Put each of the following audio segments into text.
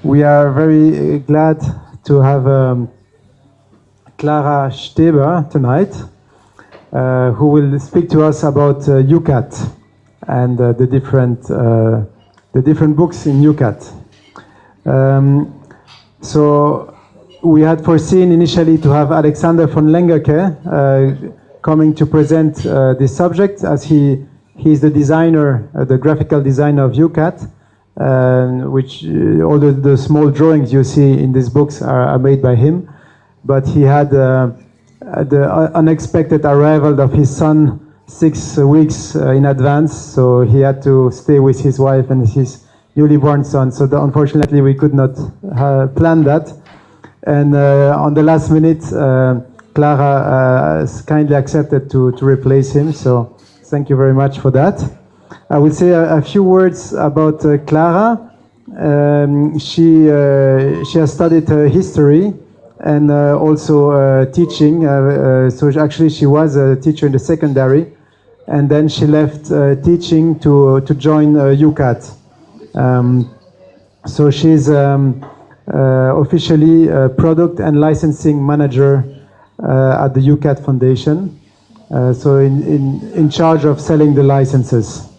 We are very glad to have Clara Steber tonight, who will speak to us about YouCat and the different books in YouCat. So we had foreseen initially to have Alexander von Lengerke coming to present this subject, as he's the designer, the graphical designer of YouCat, which all the small drawings you see in these books are made by him. But he had the unexpected arrival of his son 6 weeks in advance, so he had to stay with his wife and his newly born son. So unfortunately we could not plan that. And on the last minute, Clara kindly accepted to replace him. So thank you very much for that. I will say a few words about Clara. She has studied history and also teaching. So actually she was a teacher in the secondary, and then she left teaching to join YouCat. So she's officially product and licensing manager at the YouCat Foundation. So in charge of selling the licenses.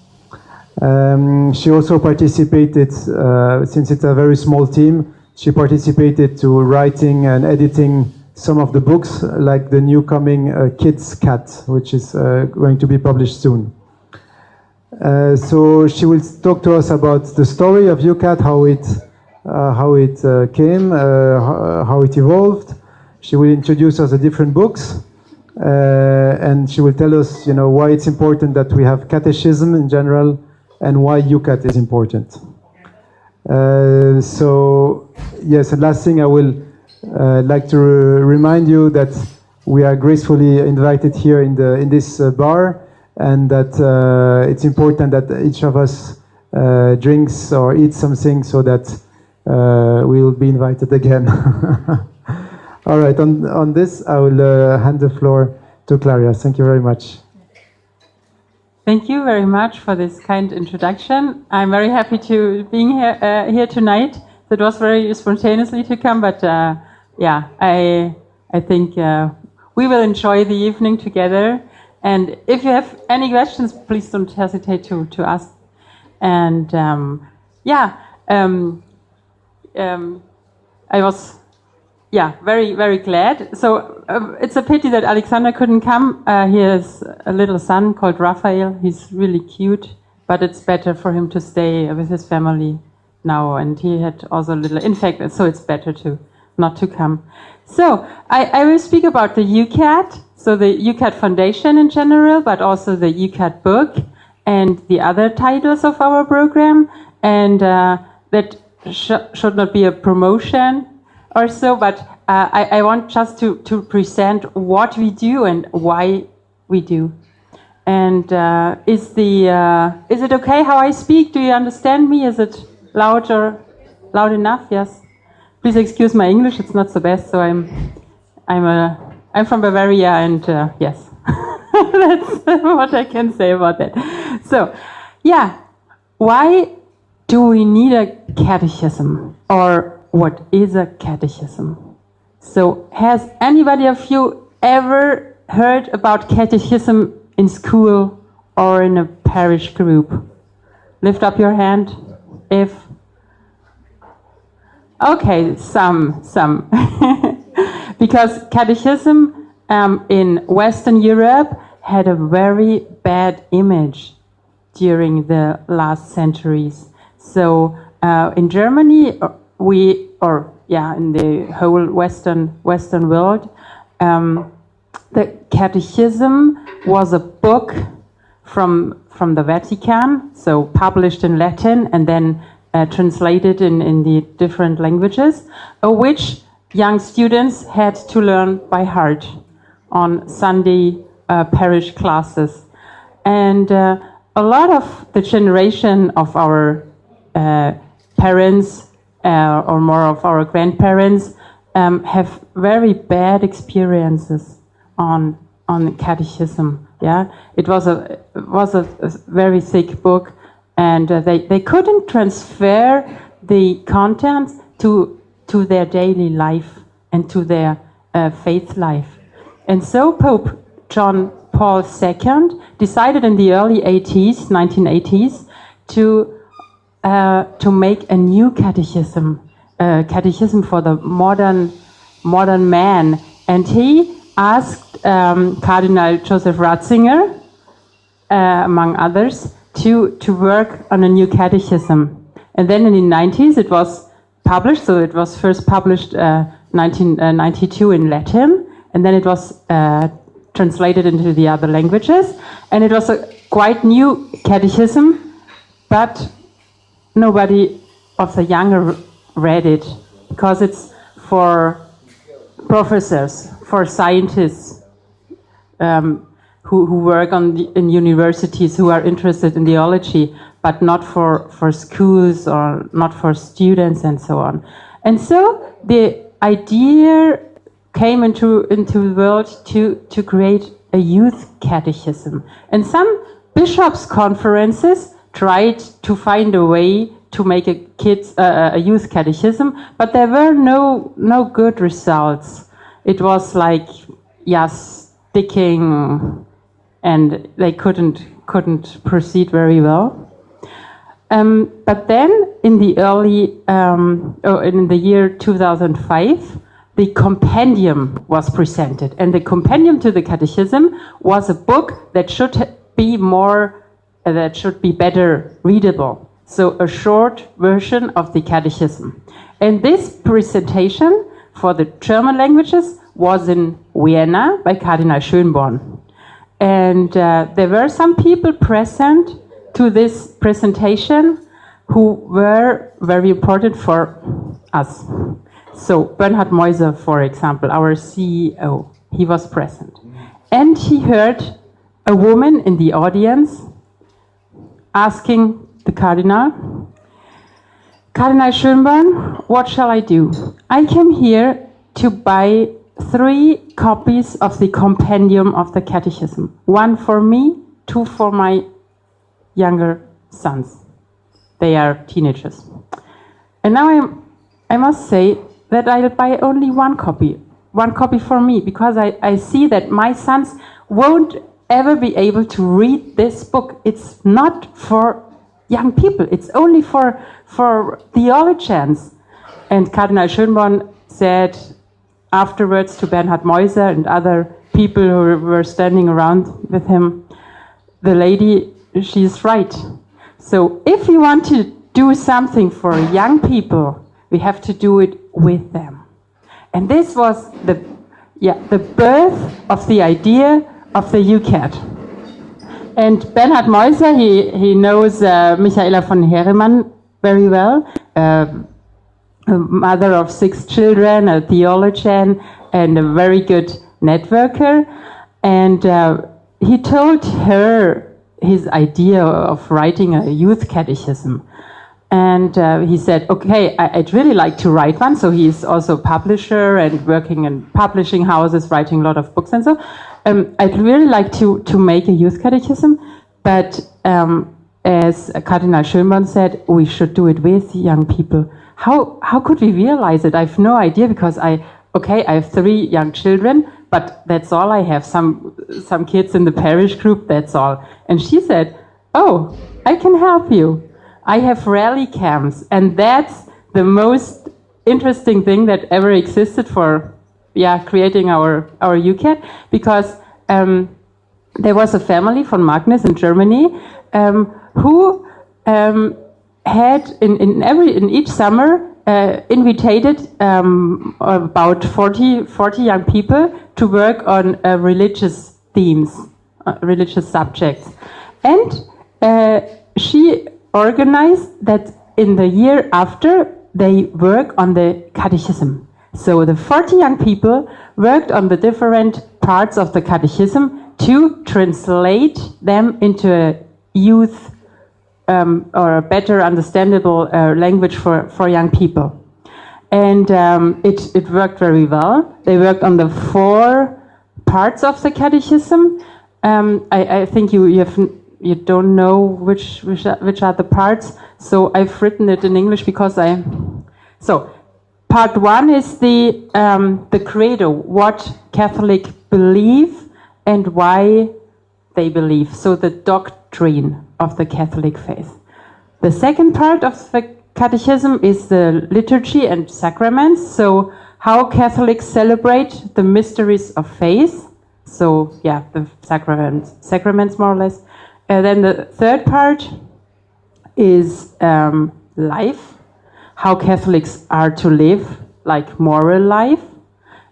She also participated, since it's a very small team, she participated to writing and editing some of the books, like the new coming Kids Cat, which is going to be published soon. So she will talk to us about the story of YouCat, how it came, how it evolved. She will introduce us the different books, and she will tell us, why it's important that we have catechism in general, and why YouCat is important. So yes, and last thing I will like to remind you that we are gracefully invited here in this bar, and that it's important that each of us drinks or eats something, so that we will be invited again. All right, on this I will hand the floor to Clara. Thank you very much. Thank you very much for this kind introduction. I'm very happy to being here tonight. It was very spontaneously to come, but yeah, I think we will enjoy the evening together. And if you have any questions, please don't hesitate to ask. And I was very, very glad. So it's a pity that Alexander couldn't come. He has a little son called Raphael. He's really cute, but it's better for him to stay with his family now. And he had also a little infect, so it's better not to come. So I will speak about the YouCat, so the YouCat Foundation in general, but also the YouCat book and the other titles of our program. And that should not be a promotion or so, but I want just to present what we do and why we do. And is it okay how I speak? Do you understand me? Is it loud enough? Yes. Please excuse my English; it's not the best. So I'm from Bavaria, and yes, that's what I can say about that. So, yeah, why do we need a catechism, or what is a catechism? So, has anybody of you ever heard about catechism in school or in a parish group? Lift up your hand if. Okay, some. Because catechism in Western Europe had a very bad image during the last centuries. So in Germany, in the whole Western world, the catechism was a book from the Vatican, so published in Latin and then translated in the different languages, which young students had to learn by heart on Sunday parish classes. And a lot of the generation of our parents or more of our grandparents have very bad experiences on catechism. Yeah, it was a very thick book, and they couldn't transfer the contents to their daily life and to their faith life. And so Pope John Paul II decided in the early 1980s, to make a new catechism for the modern man. And he asked Cardinal Joseph Ratzinger, among others, to work on a new catechism. And then in the 90s it was published, so it was first published 1992 in Latin, and then it was translated into the other languages, and it was a quite new catechism, but nobody of the younger read it, because it's for professors, for scientists who work in universities, who are interested in theology, but not for schools or not for students and so on. And so the idea came into the world to create a youth catechism. And some bishops' conferences tried to find a way to make a youth catechism, but there were no good results. It was like, sticking, and they couldn't proceed very well. But then in the in the year 2005, the compendium was presented, and the compendium to the catechism was a book that should be better readable. So a short version of the catechism. And this presentation for the German languages was in Vienna by Cardinal Schönborn. And there were some people present to this presentation who were very important for us. So Bernhard Meuser, for example, our CEO, he was present. And he heard a woman in the audience asking the Cardinal Schönborn, what shall I do? I came here to buy 3 copies of the compendium of the catechism. 1 for me, 2 for my younger sons. They are teenagers. And now I must say that I'll buy only 1 copy. 1 copy for me, because I see that my sons won't ever be able to read this book. It's not for young people. It's only for theologians. And Cardinal Schönborn said afterwards to Bernhard Meuser and other people who were standing around with him, the lady, she's right. So if we want to do something for young people, we have to do it with them. And this was the birth of the idea of the YouCat. And Bernhard Meuser, he knows Michaela von Heeremann very well, a mother of 6 children, a theologian, and a very good networker. And he told her his idea of writing a youth catechism. And he said, okay, I'd really like to write one. So he's also a publisher and working in publishing houses, writing a lot of books and so. I'd really like to make a youth catechism, but as Cardinal Schönborn said, we should do it with young people. How could we realize it? I have no idea, because I have 3 young children, but that's all I have. Some kids in the parish group, that's all. And she said, oh, I can help you. I have rally camps, and that's the most interesting thing that ever existed for creating our YouCat, because there was a family from Magnus in Germany who had in each summer invitated about 40 young people to work on religious themes, religious subjects, and she organized that in the year after they work on the catechism. So the 40 young people worked on the different parts of the catechism to translate them into a youth or a better understandable language for young people. And it worked very well. They worked on the 4 parts of the catechism. I think you don't know which are the parts, so I've written it in English because part one is the credo, what Catholic believe and why they believe. So the doctrine of the Catholic faith. The second part of the Catechism is the liturgy and sacraments. So how Catholics celebrate the mysteries of faith. So yeah, the sacraments more or less. Then the third part is life, how Catholics are to live, like moral life.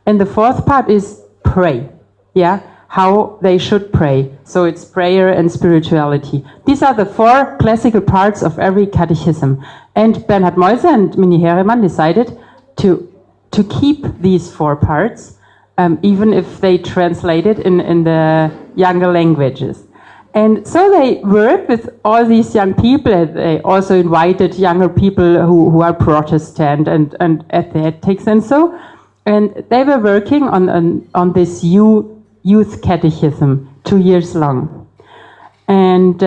And the fourth part is pray, yeah, how they should pray. So it's prayer and spirituality. These are the four classical parts of every catechism. And Bernhard Meuser and Mini Heremann decided to keep these four parts, even if they translate it in the younger languages. And so they worked with all these young people, and they also invited younger people who are Protestant and atheists and so. And they were working on this youth catechism, 2 years long. And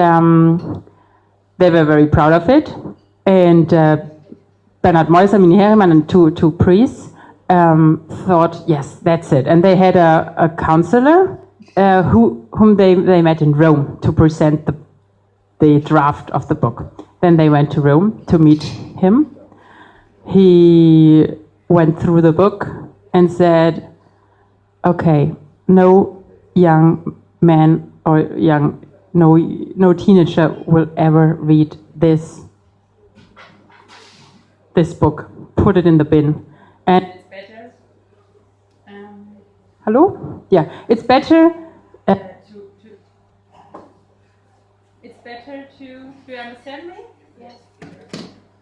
they were very proud of it. And Bernhard Meuser, Mini Heremann, and two priests thought, yes, that's it. And they had a counselor whom they met in Rome to present the draft of the book. Then they went to Rome to meet him. He went through the book and said, okay, no young man or no teenager will ever read this book. Put it in the bin. And it's better. Hello? Yeah, it's better. It's better to. Do you understand me? Yes.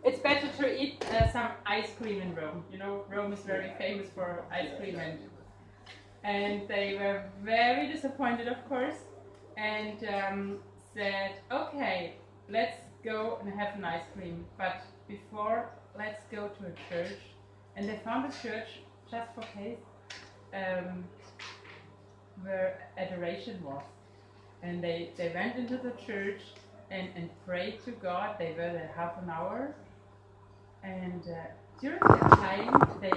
It's better to eat some ice cream in Rome. You know, Rome is very famous for ice cream, and they were very disappointed, of course, and said, "Okay, let's go and have an ice cream, but before, let's go to a church." And they found a church just for case. Where adoration was. And they went into the church and prayed to God. They were there half an hour. And during that time, they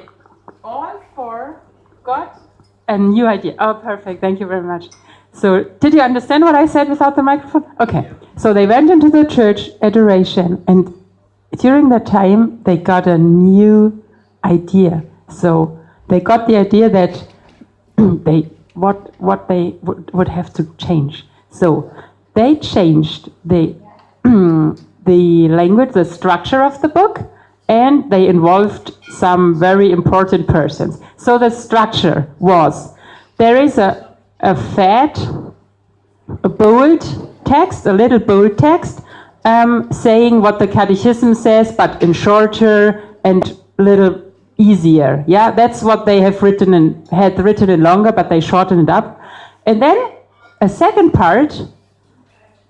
all four got a new idea. Oh, perfect. Thank you very much. So, did you understand what I said without the microphone? Okay. So they went into the church adoration, and during that time, they got a new idea. So they got the idea that what they would have to change. So they changed the language, the structure of the book, and they involved some very important persons. So the structure was, there is a bold text, a little bold text, saying what the catechism says, but in shorter and little easier. Yeah, that's what they have written in longer, but they shortened it up. And then a second part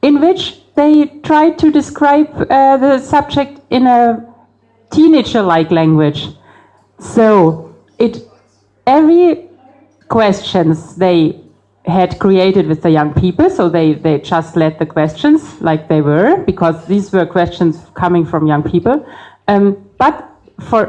in which they tried to describe the subject in a teenager-like language. So every questions they had created with the young people, so they just let the questions like they were, because these were questions coming from young people. But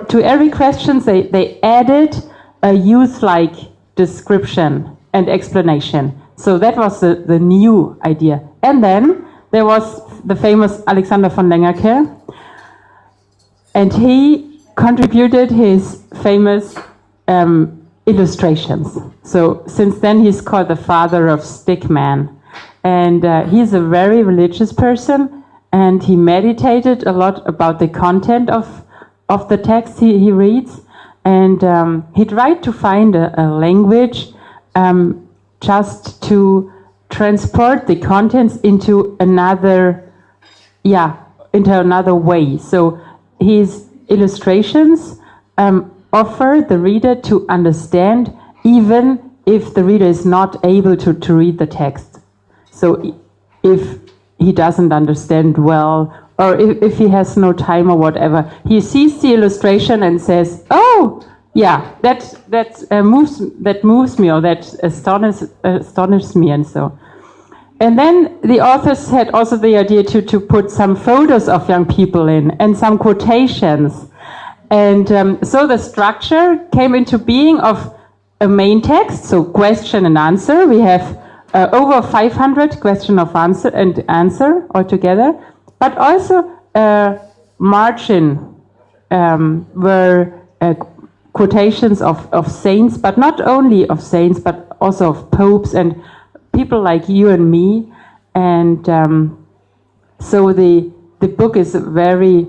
to every question, they added a youth-like description and explanation. So that was the new idea. And then there was the famous Alexander von Lengerke, and he contributed his famous illustrations. So since then he's called the father of stickman. And he's a very religious person, and he meditated a lot about the content of the text he reads, and he tried to find a language just to transport the contents into another way. So his illustrations offer the reader to understand, even if the reader is not able to read the text. So if he doesn't understand well, or if he has no time or whatever, he sees the illustration and says, "Oh, yeah, that moves me, or that astonishes me," and so. And then the authors had also the idea to put some photos of young people in and some quotations. And so the structure came into being of a main text, so question and answer. We have over 500 question of answer and answer altogether, but also margin were quotations of saints, but not only of saints, but also of popes and people like you and me. And so the book is very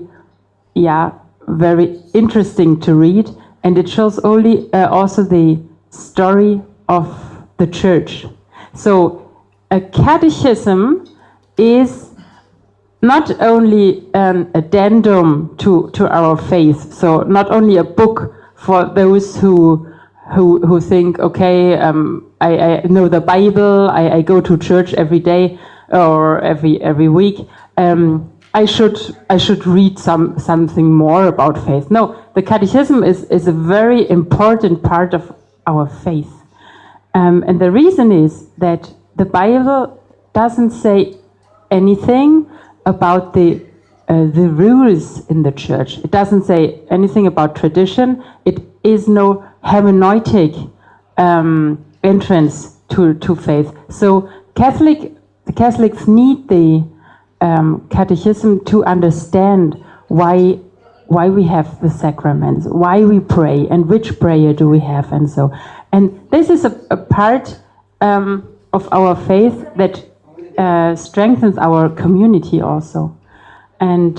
interesting to read, and it shows only also the story of the church. So a catechism is not only an addendum to our faith, so not only a book for those who think, okay, I know the Bible, I go to church every day or every week. I should read something more about faith. No, the catechism is a very important part of our faith. And the reason is that the Bible doesn't say anything about the rules in the church. It doesn't say anything about tradition. It is no hermeneutic entrance to faith. So the Catholics need the catechism to understand why we have the sacraments, why we pray, and which prayer do we have, and so. And this is a part of our faith that strengthens our community also. And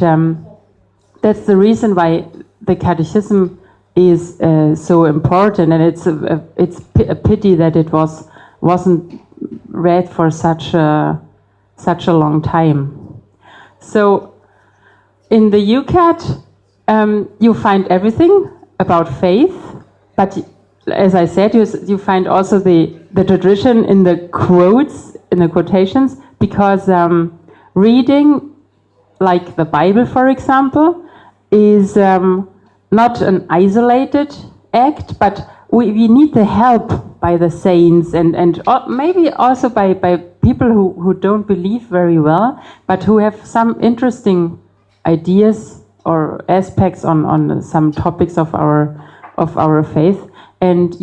that's the reason why the catechism is so important, and it's a pity that it wasn't read for such a long time. So in the YouCat, you find everything about faith, but as I said, you find also the tradition in the quotes, in the quotations, because reading, like the Bible, for example, is not an isolated act, but we need the help by the saints and maybe also by people who don't believe very well, but who have some interesting ideas or aspects on some topics of our faith. And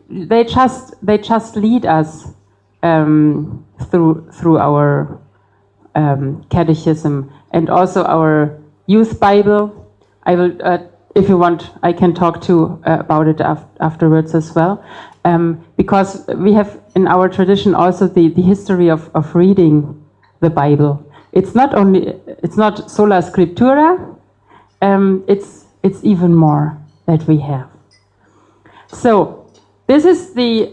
they just lead us through our catechism, and also our youth Bible. I will, if you want, I can talk about it afterwards as well, because we have in our tradition also the history of reading the Bible. It's not sola scriptura. It's even more that we have. So this is the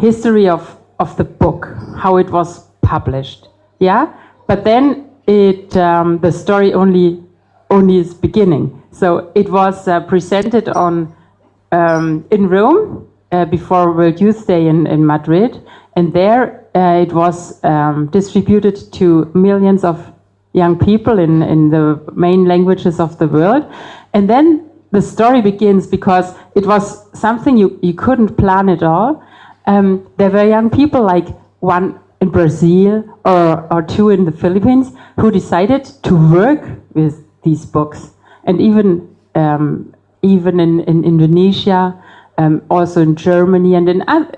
history of the book, how it was published. Yeah. But then the story only is beginning. So it was presented in Rome before World Youth Day in Madrid, and there it was distributed to millions of young people in the main languages of the world. And then the story begins because it was something you couldn't plan at all. There were young people, like one in Brazil or two in the Philippines, who decided to work with these books. And even in Indonesia, also in Germany and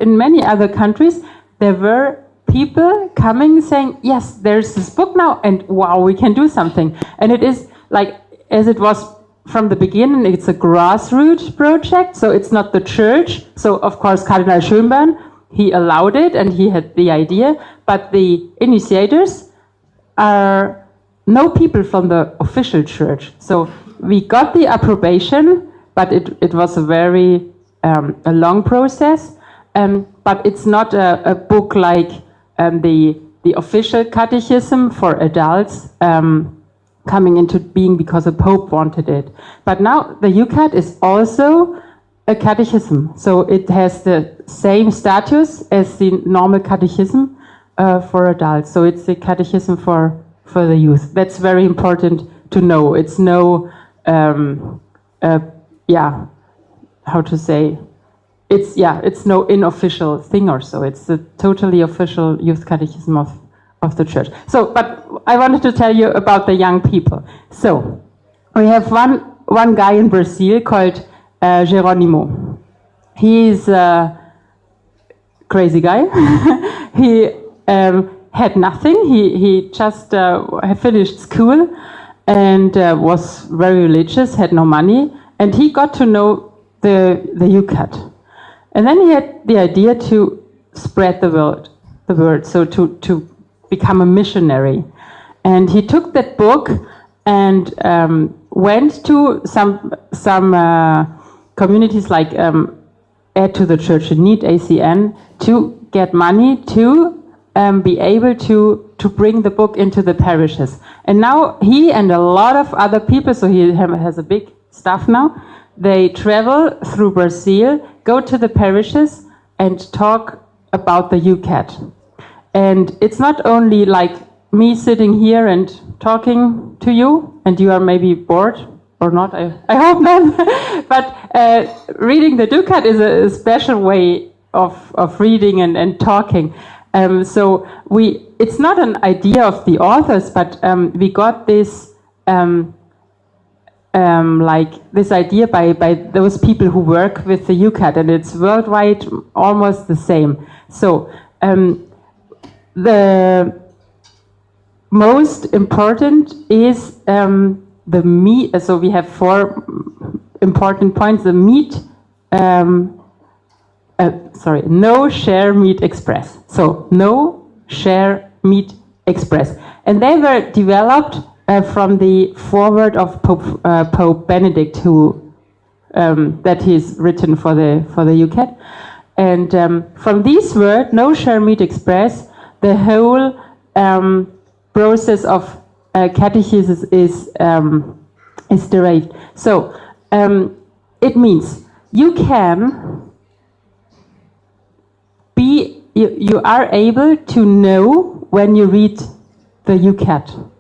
in many other countries, there were people coming saying, yes, there's this book now, and wow, we can do something. And it is like, as it was from the beginning, it's a grassroots project, so it's not the church. So of course Cardinal Schönborn, he allowed it and he had the idea, but the initiators are no people from the official church. So we got the approbation, but it was a very a long process. But it's not a book like the official catechism for adults coming into being because a pope wanted it. But now the YouCat is also a catechism, so it has the same status as the normal catechism for adults. So it's a catechism for the youth. That's very important to know. It's no, how to say, it's no unofficial thing or so. It's a totally official youth catechism of the church. So, but I wanted to tell you about the young people. So we have one one guy in Brazil called Geronimo. He's a crazy guy. He had nothing. He just had finished school and was very religious, had no money, and he got to know the YouCat. And then he had the idea to spread the word, so to become a missionary. And he took that book and went to some communities like Add to the Church in Need, ACN, to get money to be able to bring the book into the parishes. And now he and a lot of other people, so he has a big staff now, they travel through Brazil, go to the parishes and talk about the YouCat. And it's not only like me sitting here and talking to you, and you are maybe bored, or not, I hope not. But reading the YouCat is a special way of reading and talking. So it's not an idea of the authors, but we got this like this idea by those people who work with the YouCat, and it's worldwide almost the same. So the most important is the meat. So we have 4 important points. The meat, no, share, meet, express. So no, share, meet, express. And they were developed from the foreword of Pope Benedict, who that he's written for the YouCat. And from this word, no, share, meet, express, the whole process of catechesis is derived. So it means you can be, you are able to know when you read the YouCat.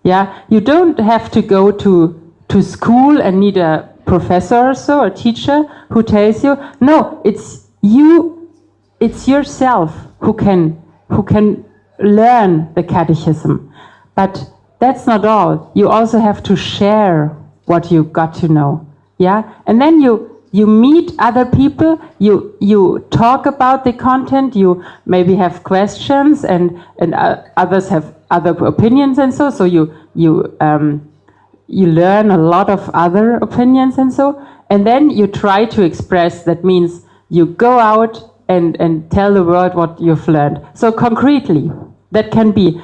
Yeah, you don't have to go to school and need a professor or so, a teacher who tells you. No, it's you, it's yourself who can learn the catechism. But that's not all. You also have to share what you got to know. Yeah, and then you meet other people. You talk about the content. You maybe have questions, and others have other opinions, and so you learn a lot of other opinions, and so, and then you try to express. That means you go out and tell the world what you've learned. So concretely, that can be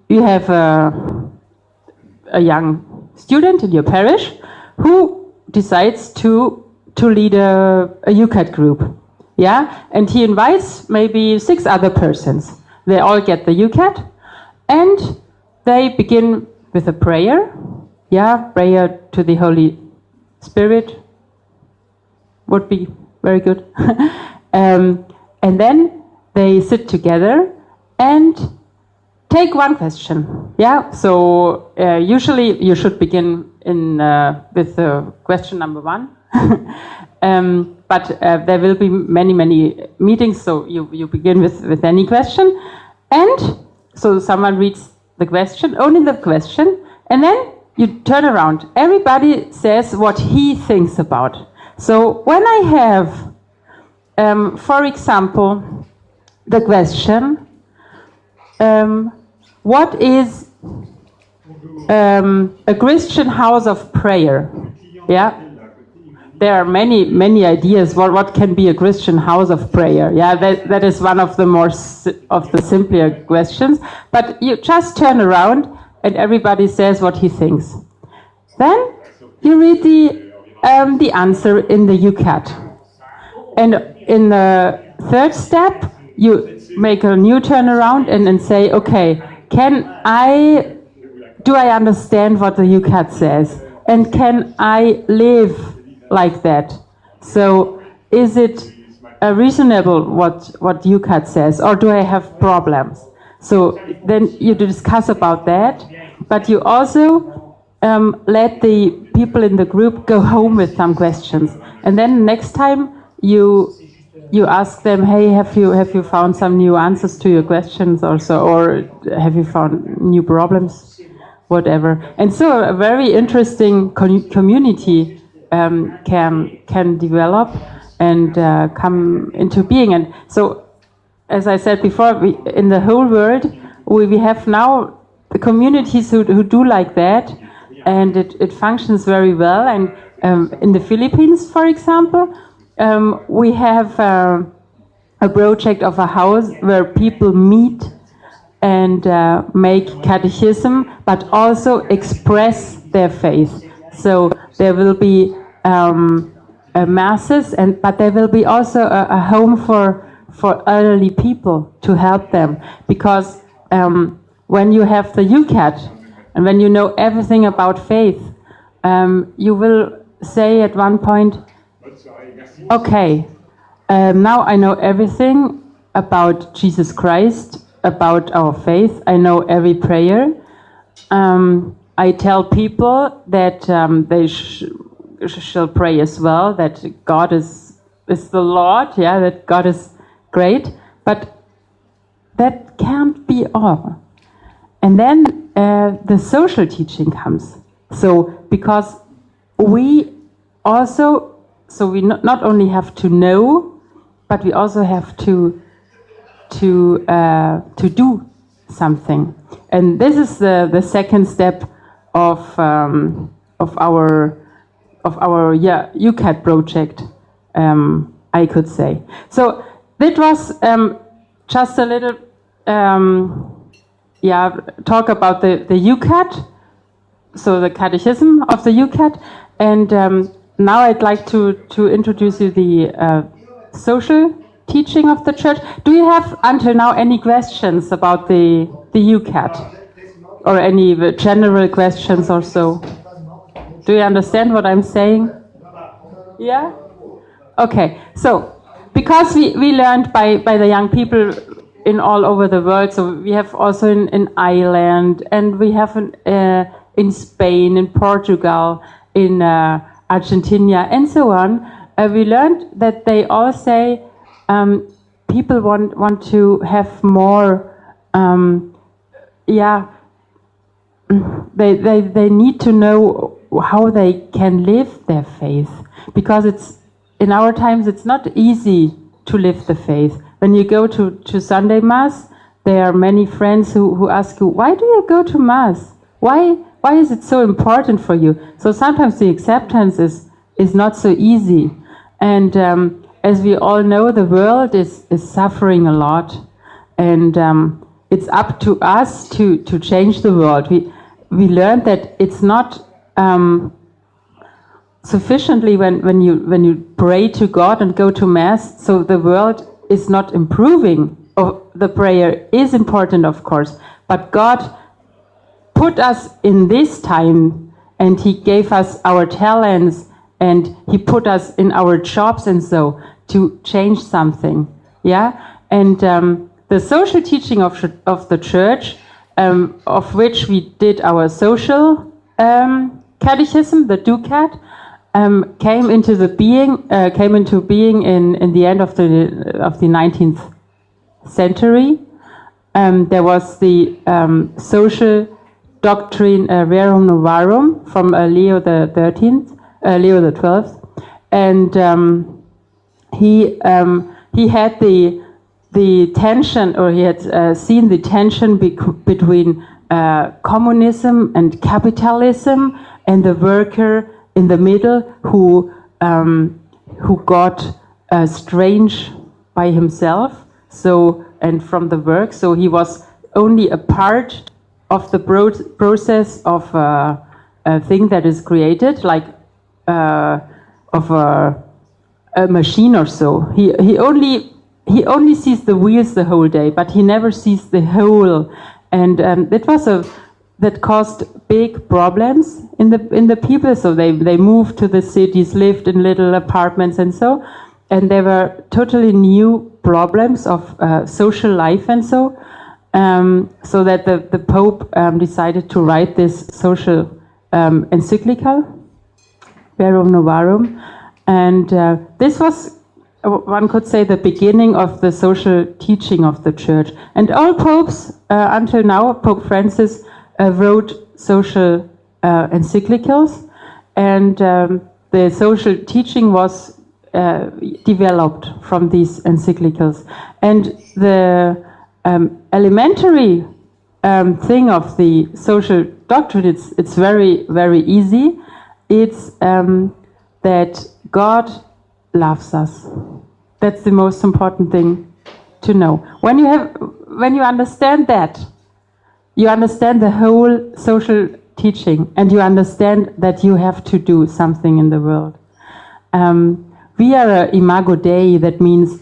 you have a young student in your parish who decides to lead a YouCat group, yeah, and he invites maybe 6 other persons. They all get the YouCat, and they begin with a prayer, yeah, prayer to the Holy Spirit would be very good. And then they sit together and take one question, yeah. So usually you should begin with question number 1. But there will be many meetings, so you begin with any question, and so someone reads the question, only the question, and then you turn around. Everybody says what he thinks about. So when I have, for example, the question, what is a Christian house of prayer? Yeah. There are many ideas what can be a Christian house of prayer. Yeah, that is one of the simpler questions. But you just turn around and everybody says what he thinks. Then you read the answer in the YouCat. And in the 3rd step, you make a new turnaround and say, okay, do I understand what the YouCat says? And can I live like that? So is it reasonable what YouCat says, or do I have problems? So then you discuss about that, but you also let the people in the group go home with some questions, and then next time you ask them, hey, have you found some new answers to your questions, or so, or have you found new problems? whatever. And so a very interesting community can develop and come into being. And so, as I said before, in the whole world, we have now the communities who do like that, and it functions very well. And in the Philippines, for example, we have a project of a house where people meet and make catechism, but also express their faith. So there will be masses, but there will be also a home for elderly people to help them, because when you have the YouCat and when you know everything about faith, you will say at one point, okay, now I know everything about Jesus Christ, about our faith. I know every prayer. I tell people that they shall pray as well, that God is the Lord, yeah, that God is great, but that can't be all. And then the social teaching comes. So because we also, so we not only have to know, but we also have to do something. And this is the second step of our YouCat project, I could say. So that was just a little talk about the YouCat, so the catechism of the YouCat, and now I'd like to introduce you the social teaching of the church. Do you have until now any questions about the YouCat, or any general questions or so? Do you understand what I'm saying? Yeah? Okay, so because we learned by the young people in all over the world, so we have also in Ireland, and we have in Spain, in Portugal, in Argentina, and so on. We learned that they all say people want to have more. They need to know how they can live their faith, because it's in our times it's not easy to live the faith. When you go to Sunday Mass, there are many friends who ask you, why do you go to Mass? Why is it so important for you? So sometimes the acceptance is not so easy. And as we all know, the world is suffering a lot. And it's up to us to change the world. We learned that it's not sufficiently when you pray to God and go to Mass, so the world is not improving. The prayer is important, of course, but God put us in this time, and He gave us our talents, and He put us in our jobs, and so to change something. Yeah, and the social teaching of the church, of which we did our social catechism, the YouCat, came into being in the end of the 19th century. There was the social doctrine Rerum Novarum from Leo the 12th, and he had the tension, or he had seen the tension between communism and capitalism, and the worker in the middle who got strange by himself. So, and from the work, so he was only a part of the process of a thing that is created, like of a machine or so. He only sees the wheels the whole day, but he never sees the whole. And that caused big problems in the people. So they moved to the cities, lived in little apartments, and so. And there were totally new problems of social life, and so. So that the Pope decided to write this social encyclical, Rerum Novarum, and this was, one could say, the beginning of the social teaching of the Church. And all popes until now, Pope Francis wrote social encyclicals, and the social teaching was developed from these encyclicals. And the elementary thing of the social doctrine, it's very, very easy. It's that God loves us. That's the most important thing to know. When you understand that, you understand the whole social teaching, and you understand that you have to do something in the world. We are a imago Dei, that means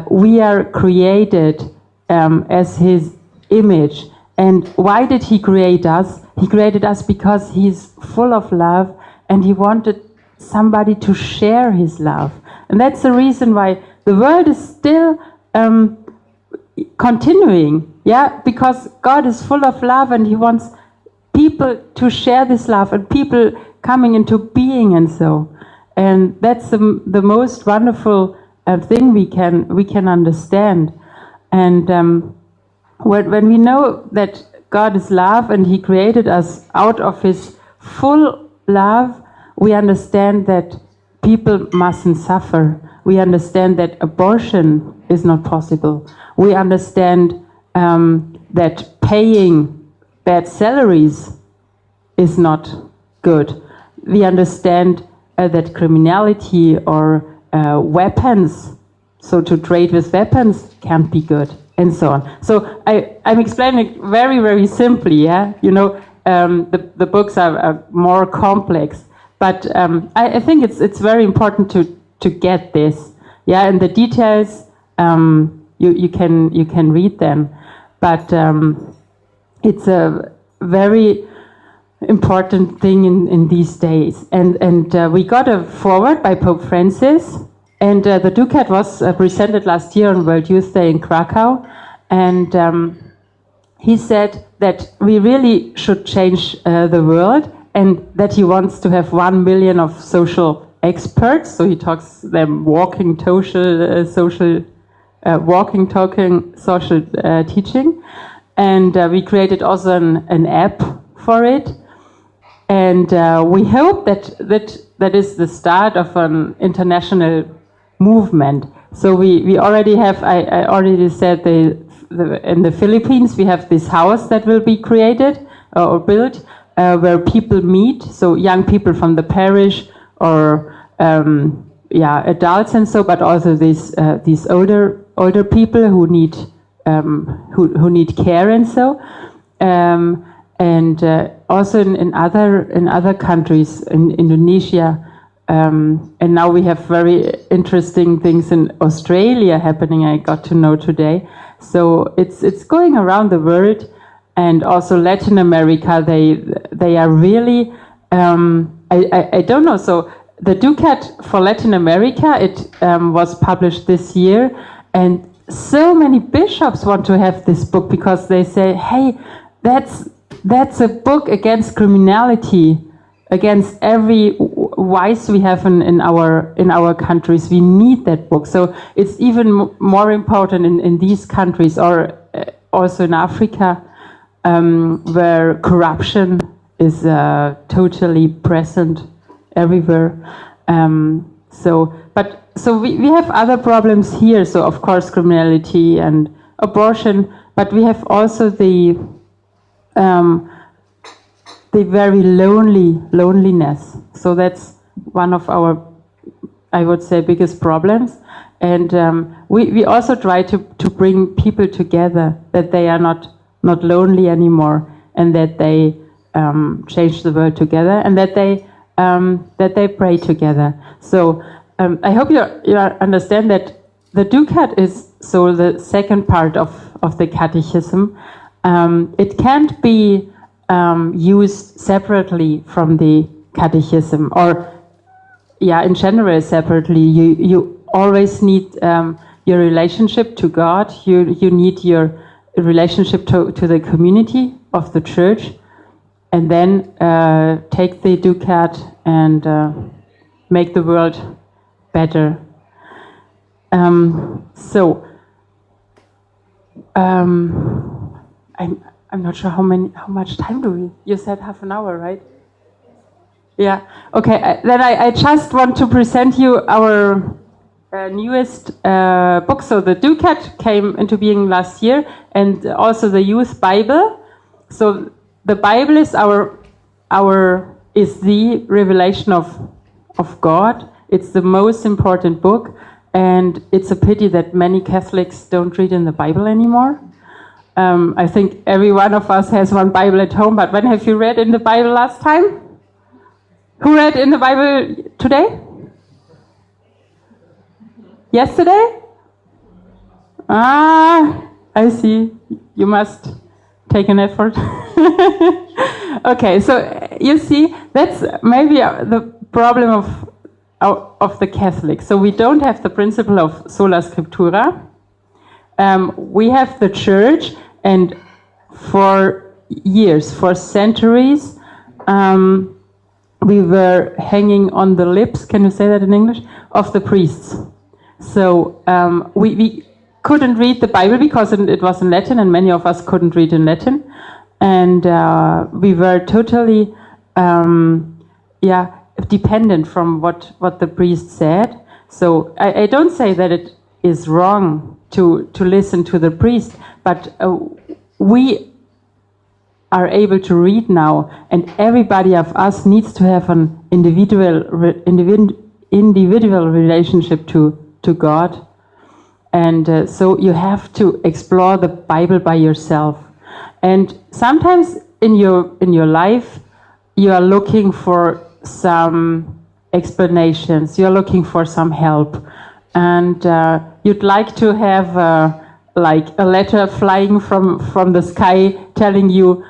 we are created as His image. And why did He create us? He created us because He's full of love, and He wanted somebody to share His love. And that's the reason why the world is still continuing, yeah, because God is full of love, and He wants people to share this love, and people coming into being, and so. And that's the most wonderful thing we can understand. And when we know that God is love, and He created us out of His full love, we understand that people mustn't suffer. We understand that abortion is not possible. We understand that paying bad salaries is not good. We understand that criminality or weapons, so to trade with weapons, can't be good, and so on. So I'm explaining it very, very simply, yeah? You know, the books are more complex, but I think it's very important to get this, yeah, and the details, you can read them, but it's a very important thing in these days. And we got a foreword by Pope Francis, and the YouCat was presented last year on World Youth Day in Krakow, and he said that we really should change the world, and that he wants to have 1 million of social experts. So he talks them walking, social teaching, and we created also an app for it. And we hope that is the start of an international movement. So we already have, I already said, in the Philippines we have this house that will be created or built where people meet, so young people from the parish or adults and so, but also these older people who need care and so. And also in other countries, in Indonesia, and now we have very interesting things in Australia happening. I got to know today, so it's going around the world, and also Latin America. They are really I don't know. So the YouCat for Latin America, it was published this year, and so many bishops want to have this book because they say, hey, that's a book against criminality, against every vice we have in our countries. We need that book. So it's even more important in these countries, or also in Africa, where corruption is totally present everywhere. So we have other problems here. So of course criminality and abortion, but we have also the very loneliness. So that's one of our, I would say, biggest problems. And we also try to bring people together, that they are not lonely anymore, and that they change the world together, and that they pray together. So I hope you understand that the YouCat is so the second part of the catechism. It can't be used separately from the catechism, or in general separately. You always need your relationship to God. You need your relationship to the community of the church, and then take the YouCat and make the world better. I'm not sure how much time do we? You said half an hour, right? Yeah. Okay. Then I just want to present you our newest book. So the YouCat came into being last year, and also the Youth Bible. So the Bible is is the revelation of God. It's the most important book, and it's a pity that many Catholics don't read in the Bible anymore. I think every one of us has one Bible at home, but when have you read in the Bible last time? Who read in the Bible today? Yesterday? I see. You must take an effort. Okay, so you see, that's maybe the problem of the Catholics. So we don't have the principle of sola scriptura. We have the church, and for years, for centuries, we were hanging on the lips, can you say that in English, of the priests. So we couldn't read the Bible because it was in Latin, and many of us couldn't read in Latin. And we were totally dependent from what the priest said. So I don't say that it is wrong to listen to the priest, but we are able to read now, and everybody of us needs to have an individual relationship to God. And so you have to explore the Bible by yourself. And sometimes in your life, you are looking for some explanations. You're looking for some help, and you'd like to have like a letter flying from the sky telling you,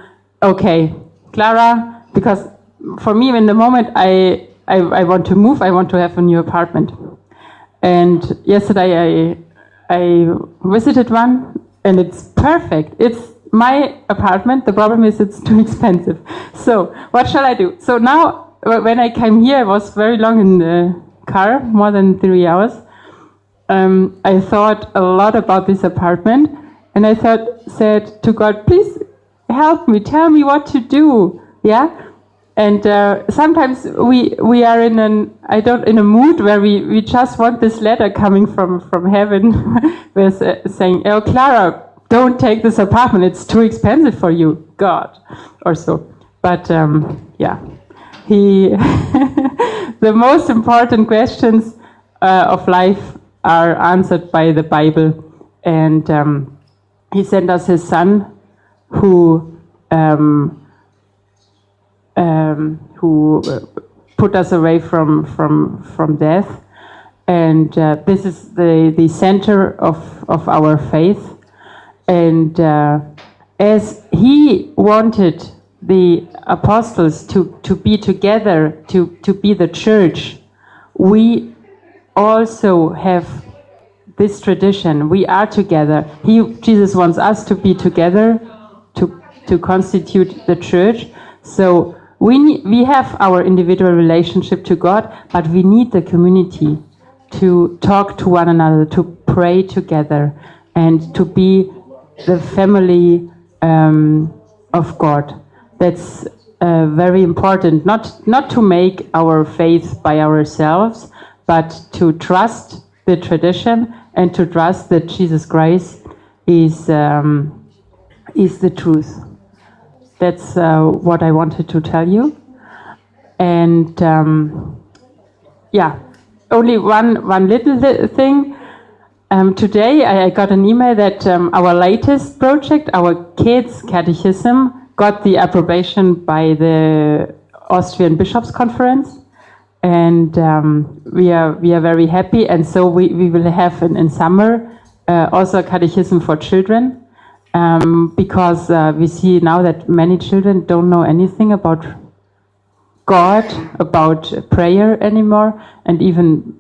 okay, Clara, because for me in the moment I want to move, I want to have a new apartment. And yesterday I visited one, and it's perfect. It's my apartment. The problem is it's too expensive. So what shall I do? So now when I came here, I was very long in the car, more than 3 hours. I thought a lot about this apartment, and I said to God, please help me, tell me what to do. Yeah. And sometimes we are in a mood where we just want this letter coming from heaven with saying, oh, Clara, don't take this apartment, it's too expensive for you, God, or so. But the most important questions of life are answered by the Bible. And he sent us his son who put us away from death, and this is the center of our faith. And as he wanted the apostles to be together, to be the church, we also have this tradition. We are together. Jesus wants us to be together to constitute the church. So we have our individual relationship to God, but we need the community to talk to one another, to pray together, and to be the family of God. That's very important. Not to make our faith by ourselves, but to trust the tradition and to trust that Jesus Christ is the truth. That's what I wanted to tell you. And only one little thing. Today I got an email that our latest project, our kids' catechism, got the approbation by the Austrian Bishops' Conference. And we are very happy. And so we will have in summer also a catechism for children. Because we see now that many children don't know anything about God, about prayer anymore, and even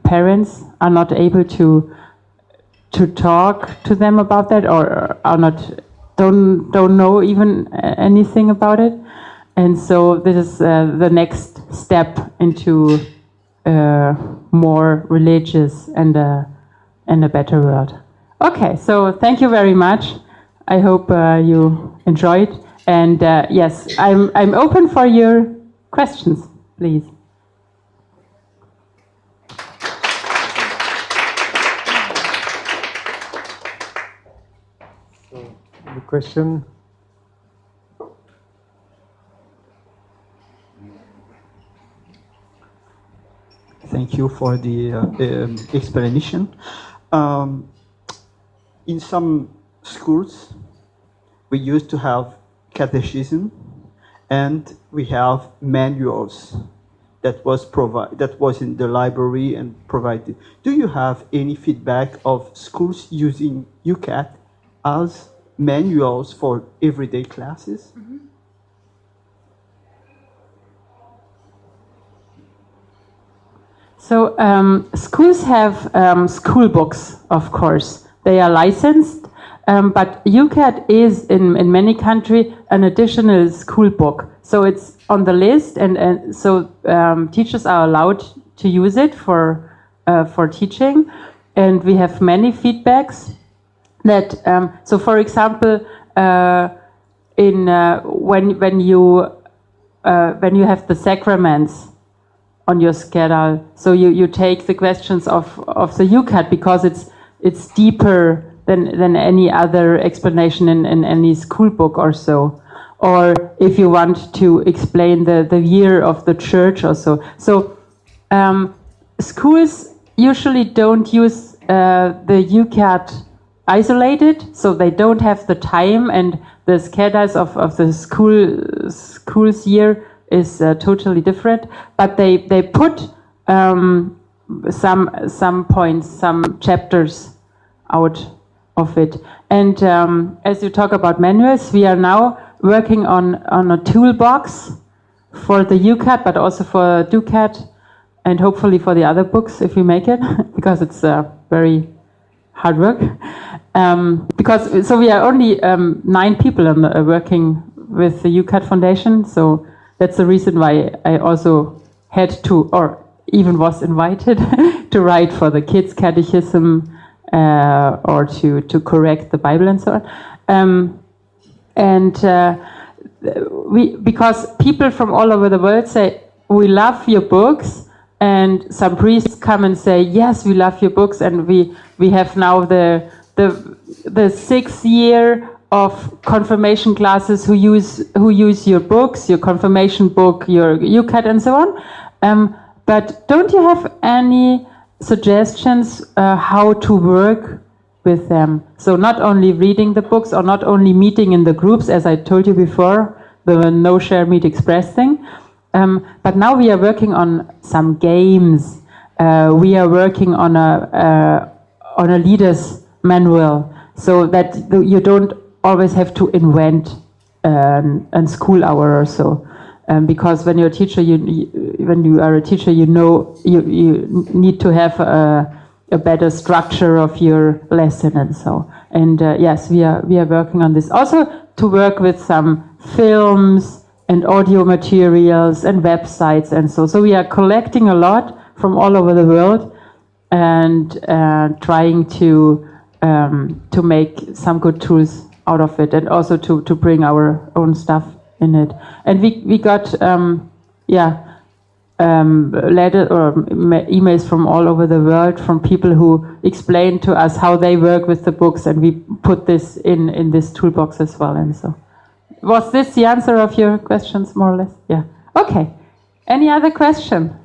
parents are not able to talk to them about that, or don't know even anything about it. And so this is the next step into more religious and a better world. Okay, so thank you very much. I hope you enjoyed. And yes, I'm open for your questions, please. So, the question. Thank you for the explanation. In some schools, we used to have catechism, and we have manuals that was in the library and provided. Do you have any feedback of schools using YouCat as manuals for everyday classes? Mm-hmm. So schools have school books, of course. They are licensed, but YouCat is in many countries an additional school book. So it's on the list, and so teachers are allowed to use it for teaching. And we have many feedbacks that. So, for example, when you have the sacraments on your schedule, so you take the questions of the YouCat because it's deeper than any other explanation in any school book or so. Or if you want to explain the year of the church or so. So schools usually don't use the YouCat isolated, so they don't have the time, and the schedules of the school's year is totally different, but they put some points, some chapters out of it. And as you talk about manuals, we are now working on a toolbox for the YouCat, but also for DoCat, and hopefully for the other books if we make it, because it's very hard work. So we are only 9 people working with the YouCat Foundation, so that's the reason why I also had to, or even was invited, to write for the kids' catechism or to correct the Bible and so on. Because people from all over the world say, we love your books, and some priests come and say, yes, we love your books, and we have now the 6th year of confirmation classes who use your books, your confirmation book, your YouCat, and so on. But don't you have any suggestions how to work with them? So not only reading the books, or not only meeting in the groups, as I told you before, the no share meet express thing. But now we are working on some games. We are working on a leader's manual, so that you don't always have to invent a school hour or so, because when you're a teacher, when you are a teacher, you need to have a better structure of your lesson and so. And yes, we are working on this also to work with some films and audio materials and websites and so. So we are collecting a lot from all over the world and trying to make some good tools out of it, and also to bring our own stuff in it. And we got letters or emails from all over the world from people who explain to us how they work with the books, and we put this in this toolbox as well. And so, was this the answer of your questions, more or less? Yeah. Okay. Any other question?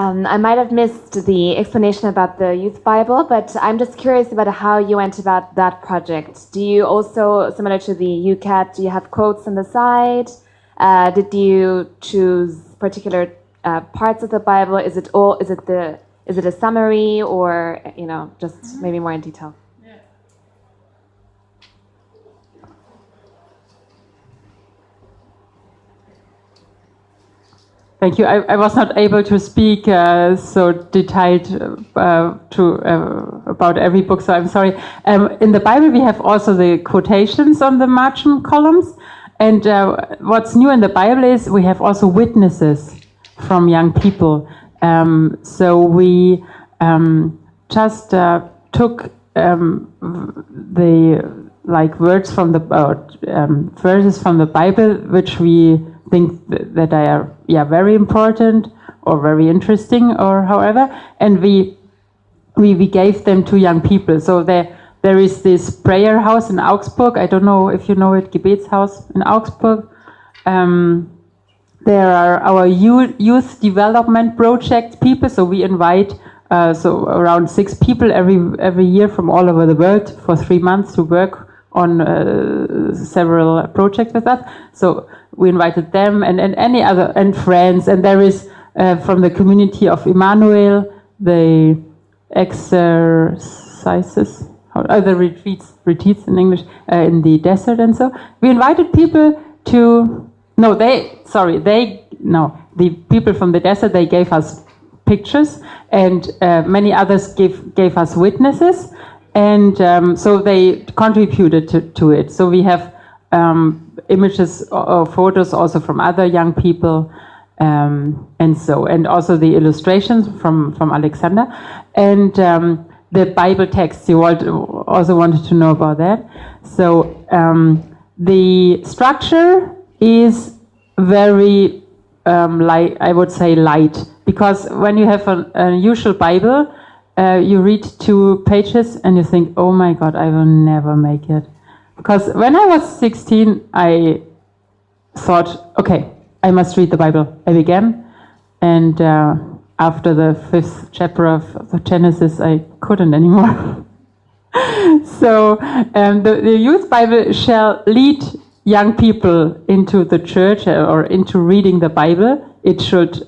I might have missed the explanation about the youth Bible, but I'm just curious about how you went about that project. Do you also, similar to the YouCat, do you have quotes on the side? Did you choose particular parts of the Bible? Is it a summary, or just maybe more in detail? Thank you. I was not able to speak so detailed about every book, so I'm sorry. In the Bible, we have also the quotations on the margin columns. And what's new in the Bible is we have also witnesses from young people. So we just took the words from the verses from the Bible, which we think that are very important or very interesting or however, and we gave them to young people. So there is this prayer house in Augsburg. I don't know if you know it, Gebetshaus in Augsburg. There are our youth development project people. So we invite so around 6 people every year from all over the world for 3 months to work on several projects with us. So we invited them and any other, and friends. And there is from the community of Emmanuel, the exercises, the retreats in English, in the desert and so. We invited people to, the people from the desert, they gave us pictures, and many others gave us witnesses, and so they contributed to it. So we have images or photos also from other young people, and also the illustrations from Alexander, and the Bible text. You also wanted to know about that. So the structure is very I would say light, because when you have a usual Bible, you read 2 pages and you think, oh my God, I will never make it. Because when I was 16, I thought, okay, I must read the Bible. I began, and after the 5th chapter of the Genesis, I couldn't anymore. So the Youth Bible shall lead young people into the church or into reading the Bible. It should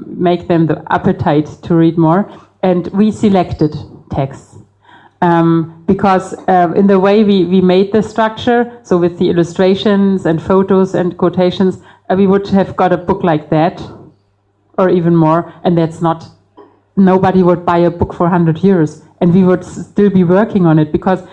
make them the appetite to read more. And we selected texts. Because in the way we made the structure, so with the illustrations and photos and quotations, we would have got a book like that, or even more, and nobody would buy a book for 100 years, and we would still be working on it, because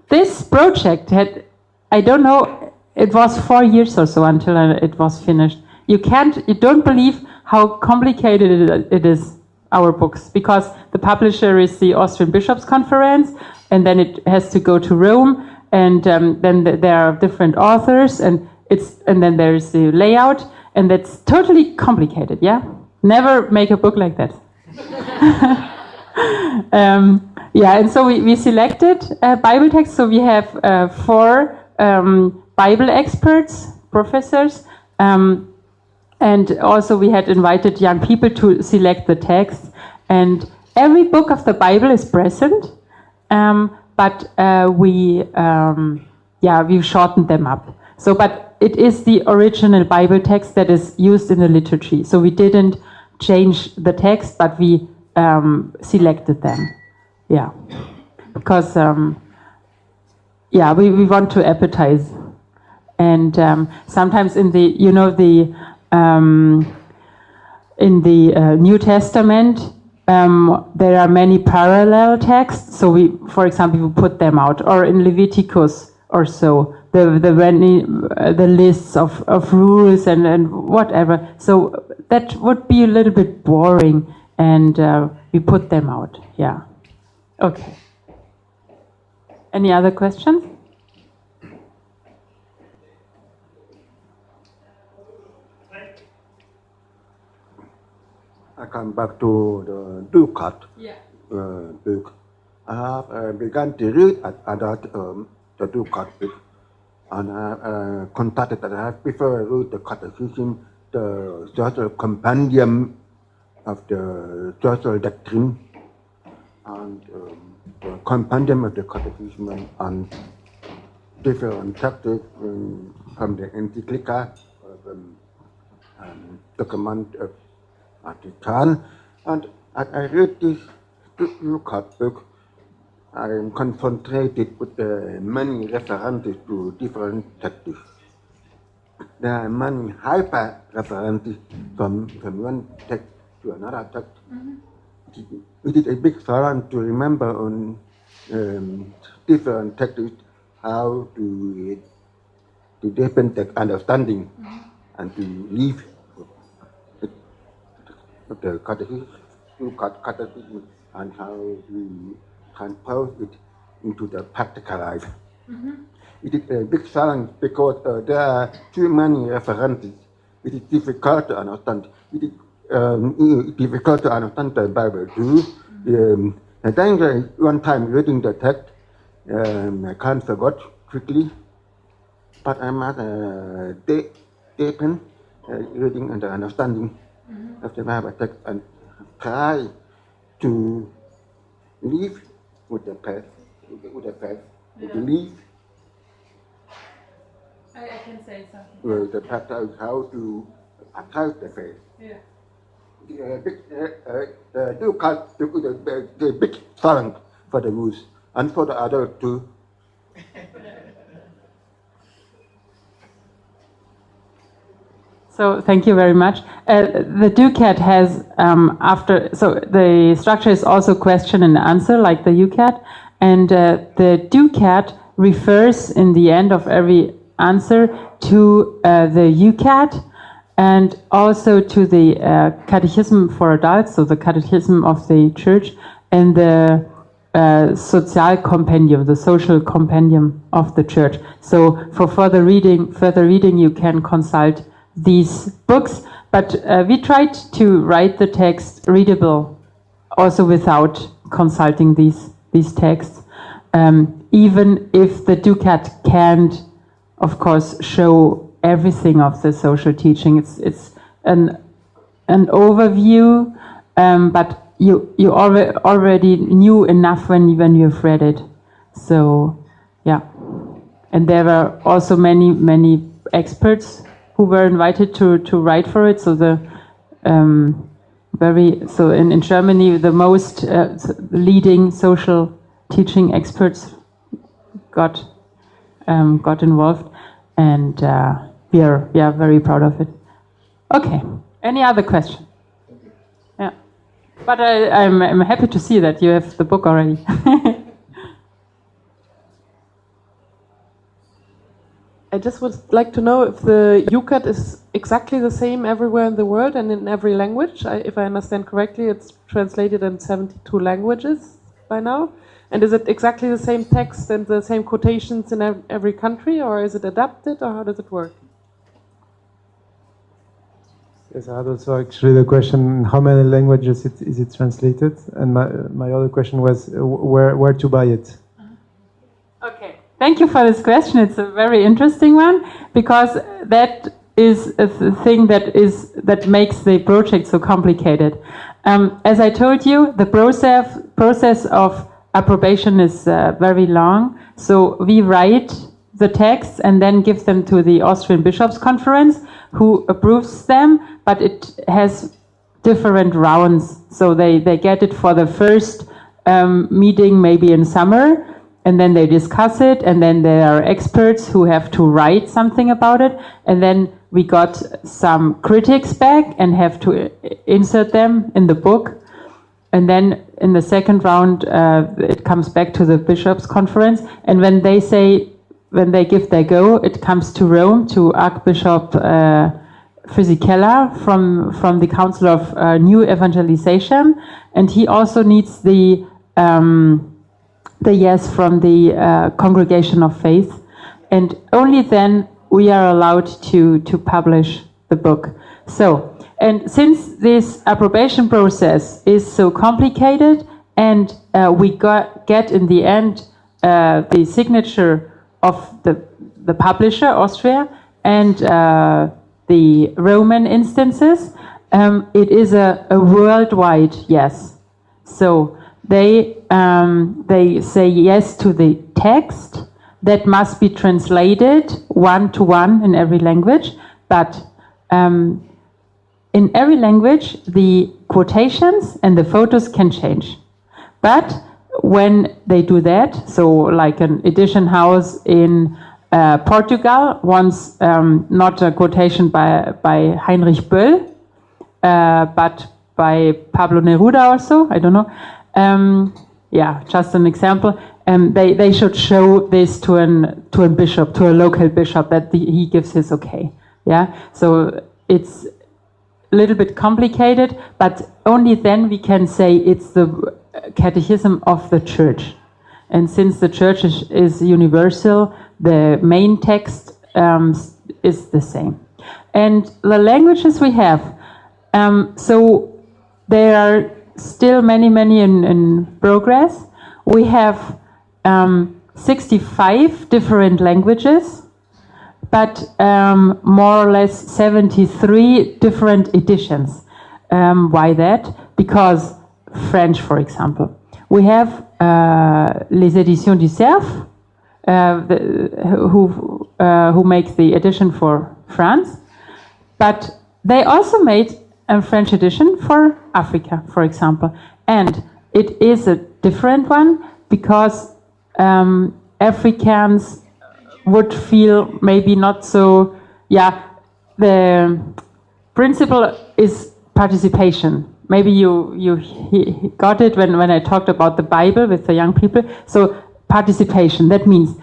this project had, I don't know, it was 4 years or so until it was finished. You don't believe how complicated it is, our books, because the publisher is the Austrian Bishops' Conference, and then it has to go to Rome, and then there are different authors, and then there is the layout, and that's totally complicated. Yeah, never make a book like that. And so we selected Bible texts. So we have 4 Bible experts, professors. And also we had invited young people to select the text. And every book of the Bible is present, but we shortened them up. So, but it is the original Bible text that is used in the liturgy. So we didn't change the text, but we selected them. Yeah, because we want to appetize. And sometimes in the in the New Testament, there are many parallel texts. So we, for example, we put them out, or in Leviticus or so, the lists of rules and whatever. So that would be a little bit boring, and we put them out. Yeah. Okay. Any other questions? I come back to the YouCat book. I have begun to read about the YouCat book, and I contacted that I have prefer read the Catechism, the social compendium of the social doctrine, and the compendium of the Catechism, and different texts from the Encyclica, document of Vatican, and I read this YouCat book. I am confronted with many references to different texts. There are many hyper references from one text to another text. It is a big challenge to remember on different texts how to deepen the understanding and to live the catechism YouCat catechism and how we transpose it into the practical life. It is a big challenge because there are too many references. It is difficult to understand. It is difficult to understand the Bible too. I think one time reading the text, I can't forget quickly, but I must deepen reading and understanding of the Bible text and try to live with the faith, to live. I can say something. With the practice how to apply the faith. Yeah. The big challenge for the youth and for the adults too. So thank you very much. The YouCat has so the structure is also question and answer like the YouCat, and the YouCat refers in the end of every answer to the YouCat and also to the Catechism for Adults, so the Catechism of the Church, and the Social Compendium, the Social Compendium of the Church. So for further reading, you can consult these books. But we tried to write the text readable, also without consulting these texts, even if the YouCat can't, of course, show everything of the social teaching. It's an overview, but you already knew enough when you've read it. So yeah, and there were also many experts who were invited to write for it. So the in Germany the most leading social teaching experts got involved, and we are very proud of it. Okay, any other question? Yeah, but I'm happy to see that you have the book already. I just would like to know if the YouCat is exactly the same everywhere in the world and in every language. If I understand correctly, it's translated in 72 languages by now. And is it exactly the same text and the same quotations in every country, or is it adapted, or how does it work? Yes, I had also actually the question, how many languages is it translated? And my other question was where to buy it? Okay, thank you for this question. It's a very interesting one, because that is a thing that makes the project so complicated. As I told you, the process of approbation is very long. So we write the texts and then give them to the Austrian Bishops' Conference, who approves them, but it has different rounds. So they get it for the first meeting maybe in summer, and then they discuss it, and then there are experts who have to write something about it, and then we got some critics back and have to insert them in the book. And then in the second round, it comes back to the Bishops' Conference, and when they give their go, it comes to Rome, to Archbishop Fisichella from the Council of New Evangelization, and he also needs the yes from the Congregation of Faith, and only then we are allowed to publish the book. So, and since this approbation process is so complicated, and we get in the end the signature of the publisher, Austria, and the Roman instances, it is a worldwide yes. So they say yes to the text that must be translated one-to-one in every language, but in every language the quotations and the photos can change. But when they do that, so like an edition house in Portugal wants not a quotation by Heinrich Böll, but by Pablo Neruda also, I don't know. Yeah, just an example. They should show this to a bishop, to a local bishop, that he gives his okay. Yeah, so a little bit complicated, but only then we can say it's the catechism of the church. And since the church is universal, the main text is the same. And the languages we have, so there are still many in progress. We have 65 different languages, but more or less 73 different editions. Why that? Because French, for example. We have Les Éditions du Cerf, who makes the edition for France, but they also made a French edition for Africa, for example. And it is a different one because Africans would feel maybe not so, the principle is participation. Maybe you got it when I talked about the Bible with the young people. So participation, that means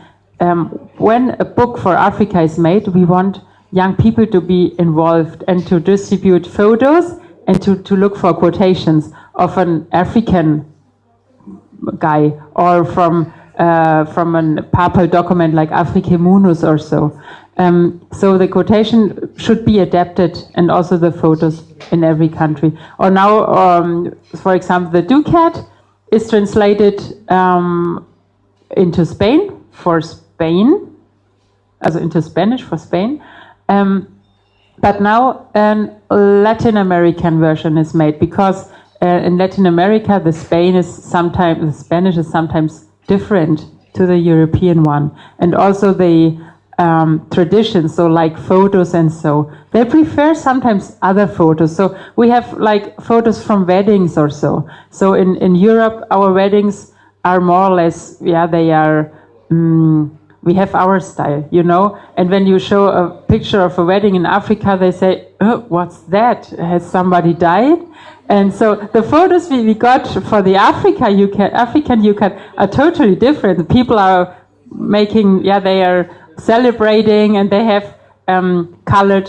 when a book for Africa is made, we want young people to be involved and to distribute photos and to look for quotations of an African guy or from a papal document like Africae Munus or so. So the quotation should be adapted, and also the photos in every country. Or now, for example, the YouCat is translated into Spain for Spain, also into Spanish for Spain. But now a Latin American version is made because in Latin America the Spanish is sometimes different to the European one, and also the traditions, so like photos and so. They prefer sometimes other photos. So we have like photos from weddings or so. So in Europe, our weddings are more or less, they are, we have our style, you know. And when you show a picture of a wedding in Africa, they say, oh, what's that? Has somebody died? And so the photos we got for the African YouCat are totally different. The people are making, they are celebrating, and they have colored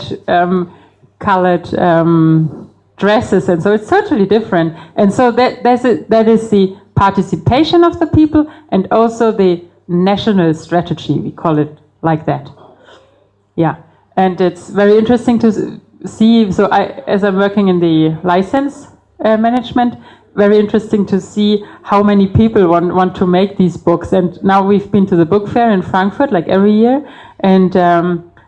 dresses, and so it's totally different. And so that is the participation of the people, and also the national strategy. We call it like that. Yeah, and it's very interesting to see. So as I'm working in the license management, very interesting to see how many people want to make these books. And now we've been to the book fair in Frankfurt, like every year, and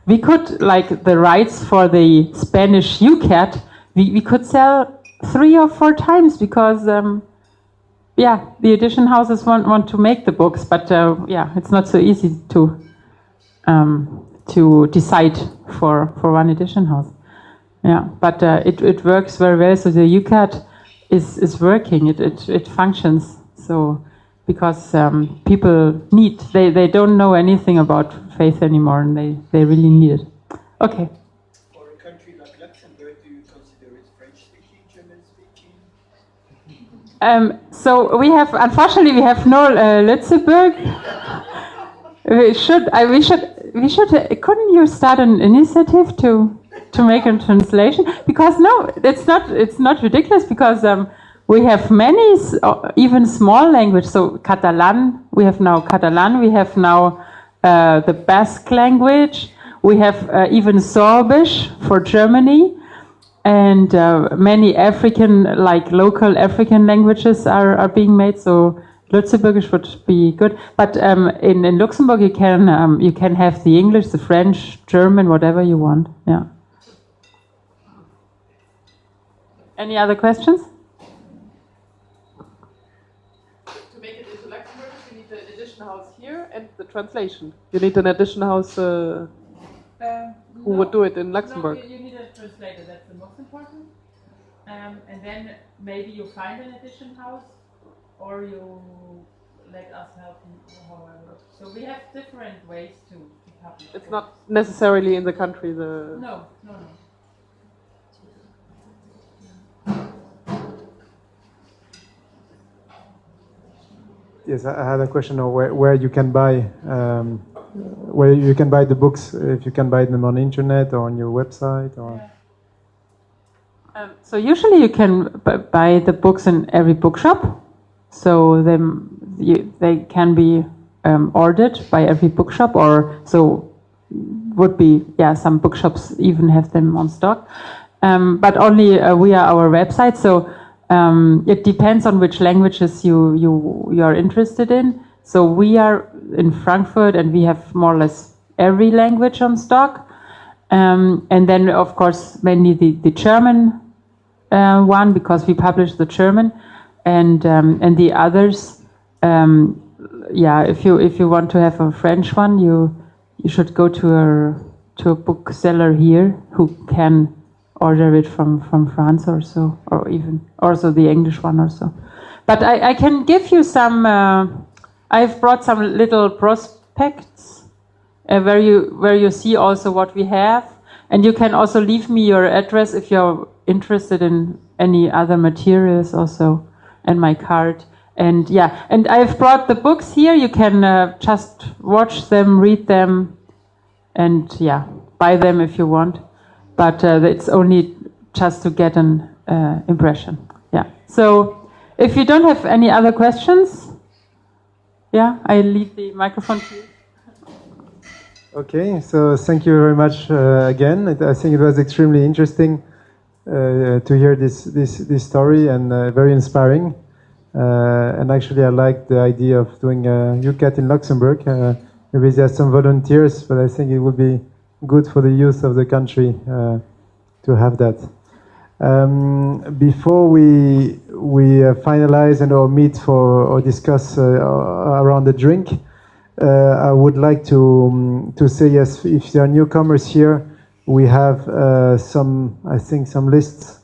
we could, like the rights for the Spanish YouCat, we could sell 3 or 4 times because, the edition houses want to make the books, but it's not so easy to decide for one edition house. Yeah, but it works very well. So the YouCat is working. It functions. So because people they don't know anything about faith anymore, and they really need it. Okay. For a country like Luxembourg, do you consider it French-speaking, German-speaking? So unfortunately, we have no Luxembourg. We should. Couldn't you start an initiative to make a translation? Because no, it's not ridiculous, because we have many, even small language. So Catalan, we have now the Basque language. We have even Sorbish for Germany, and many African, like local African languages are being made. So Luxembourgish would be good, but in Luxembourg you can have the English, the French, German, whatever you want. Yeah. Any other questions? To make it into Luxembourgish, you need the edition house here and the translation. You need an edition house who would do it in Luxembourg. No, you need a translator. That's the most important. And then maybe you find an edition house, or you let us help you, however. So we have different ways to publish. It's not necessarily in the country. No. Yes, I had a question of where you can buy the books, if you can buy them on the internet or on your website, or. So usually you can buy the books in every bookshop. So they can be ordered by every bookshop, or so would be, some bookshops even have them on stock. But only via our website. So it depends on which languages you are interested in. So we are in Frankfurt, and we have more or less every language on stock. And then, of course, mainly the German one, because we publish the German, and the others. If you want to have a French one, you should go to a bookseller here who can order it from France or so, or even also the English one or so. But I can give you some. I've brought some little prospects where you see also what we have, and you can also leave me your address if you're interested in any other materials also, and my card. And and I've brought the books here. You can just watch them, read them, and buy them if you want. But it's only just to get an impression. So if you don't have any other questions, I leave the microphone to you. Okay, so thank you very much again. I think it was extremely interesting to hear this story, and very inspiring. And actually, I like the idea of doing a YouCat in Luxembourg. Maybe there's some volunteers, but I think it would be good for the youth of the country to have that. Before we finalize and or meet or discuss around the drink, I would like to say yes. If there are newcomers here, we have some lists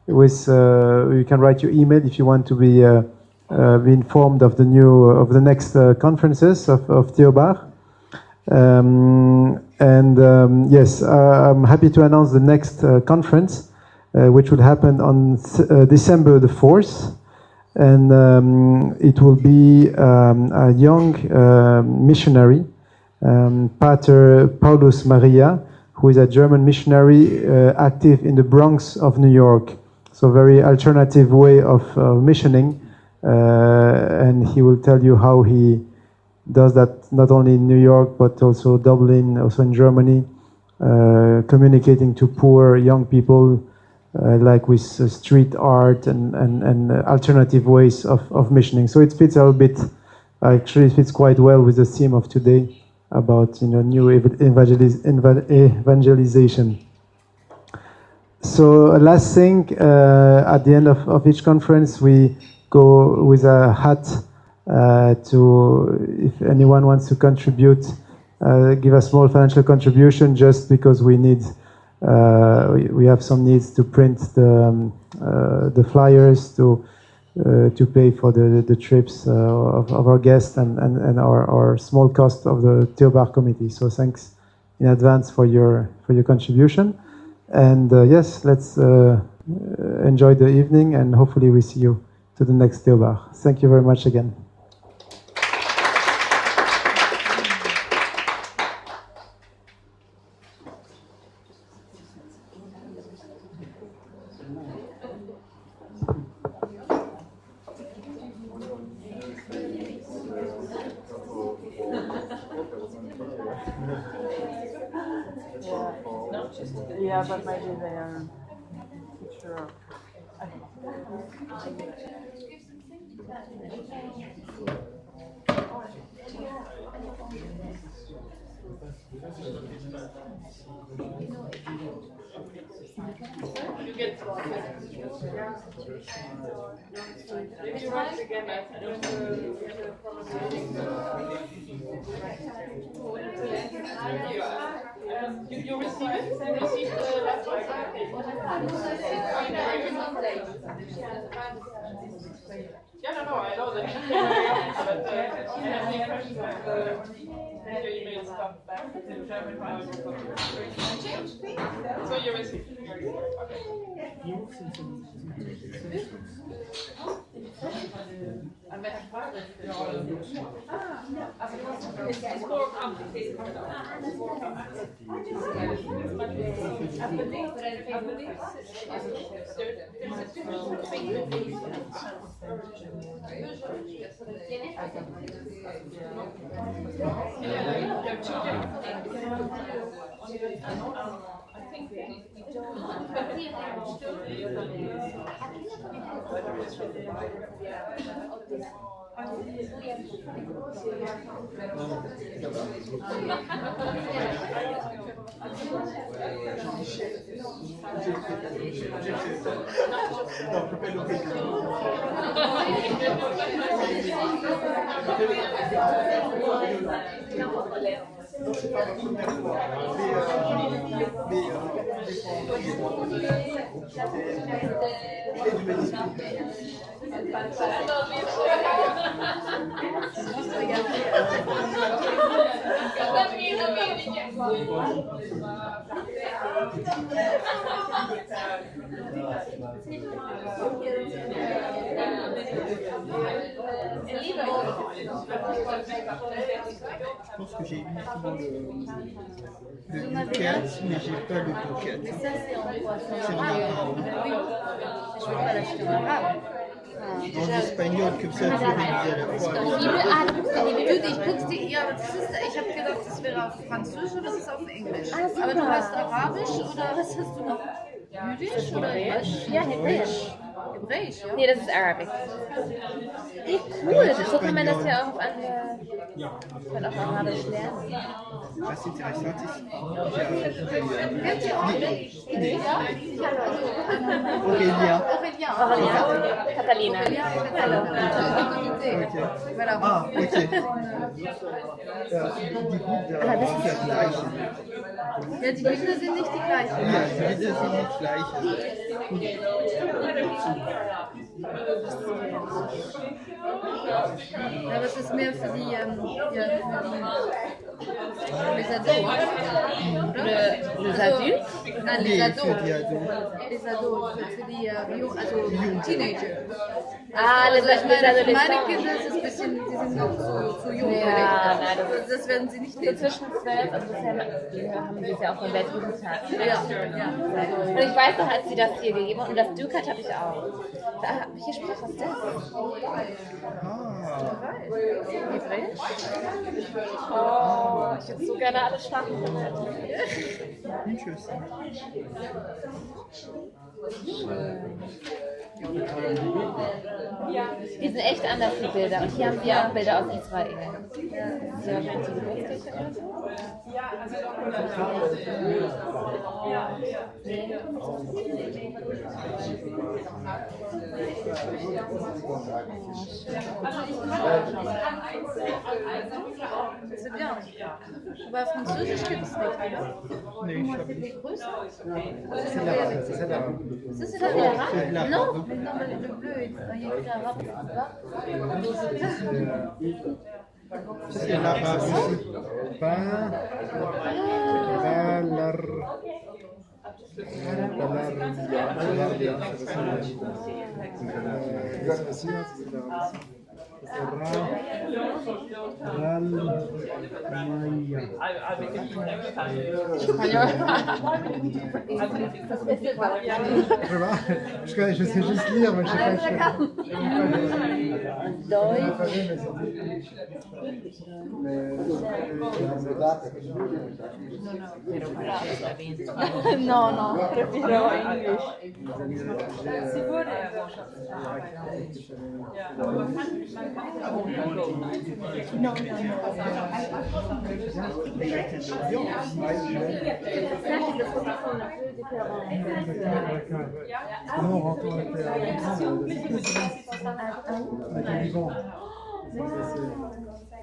with you can write your email if you want to be informed of the next conferences of Theobald. Yes, I'm happy to announce the next conference, which will happen on December the 4th. And it will be a young missionary, Pater Paulus Maria, who is a German missionary active in the Bronx of New York. So very alternative way of missioning. And he will tell you how he does that not only in New York, but also Dublin, also in Germany, communicating to poor young people, like with street art and alternative ways of missioning. So it fits a little bit, actually it fits quite well with the theme of today about new evangelization. So last thing, at the end of each conference, we go with a hat if anyone wants to contribute, give a small financial contribution, just because we need. We have some needs to print the flyers, to pay for the trips of our guests and our small cost of the Theobald committee. So thanks in advance for your contribution. And yes, let's enjoy the evening, and hopefully we see you to the next Theobald. Thank you very much again. Yeah, but maybe they are sure. You receive it? You receive the laptop? Yeah, no, I know that. But I have the impression that your email stuff back in German. So you receive it. Okay. It's more complicated. Je pense que j'ai uniquement le YouCat, mais j'ai pas le YouCat. Mais ça, c'est en quoi? C'est en arabe. Oui. Je vais pas l'acheter en arabe. En espagnol, comme ça, tu révises à la fois. Ich guck's dir, ja, aber ich habe gedacht, das wäre auf Französisch oder das ist auf Englisch. Aber du hast Arabisch oder was hast du noch? Jüdisch oder Hebräisch? Ja, Hebräisch. Hebräisch, ja. Nee, das ist Arabic. Wie cool. So kann man das ja auch kann auch Arabisch lernen. Was intéressant ici. Aurélien. Catalina. Voilà. Ah, okay. Die Bilder sind ja gleich. Ja, die Bilder sind nicht die gleichen. Ja, die Bilder sind nicht gleich. Ja, aber es ist mehr für die, les ados, oder? Les adultes? Nein, Nee, les ados. für die Ados. Les ados, für die also Teenager. Ah, les Meine adolescents. Kinder ist ein bisschen, die sind noch zu jung. Ja, nein, Das werden sie nicht So lesen. zwischen 12 und bisher haben sie es ja auch vom Weltjugendtag. Ja. Und ich weiß noch, als sie das hier gegeben haben, und das YouCat habe ich auch. Welche Sprache ist das? Hebräisch? Oh, ich hätte so gerne alle Sprachen gehört. Interesting. Die sind echt anders, die Bilder. Und hier haben wir auch Bilder aus Israel. Das ist ja wahrscheinlich die Geburtskirche oder so. C'est bien. Aber Französisch gibt es nicht, oder? Nee, ich habe nicht. Ça, c'est l'arabe. C'est de l'arabe. Non, mais non, mais le bleu, il y a écrit arabe. C'est l'arabe ici. Je sais juste lire, mais je sais pas. No, no, prefiero English. Non, on rentre avec le Liban.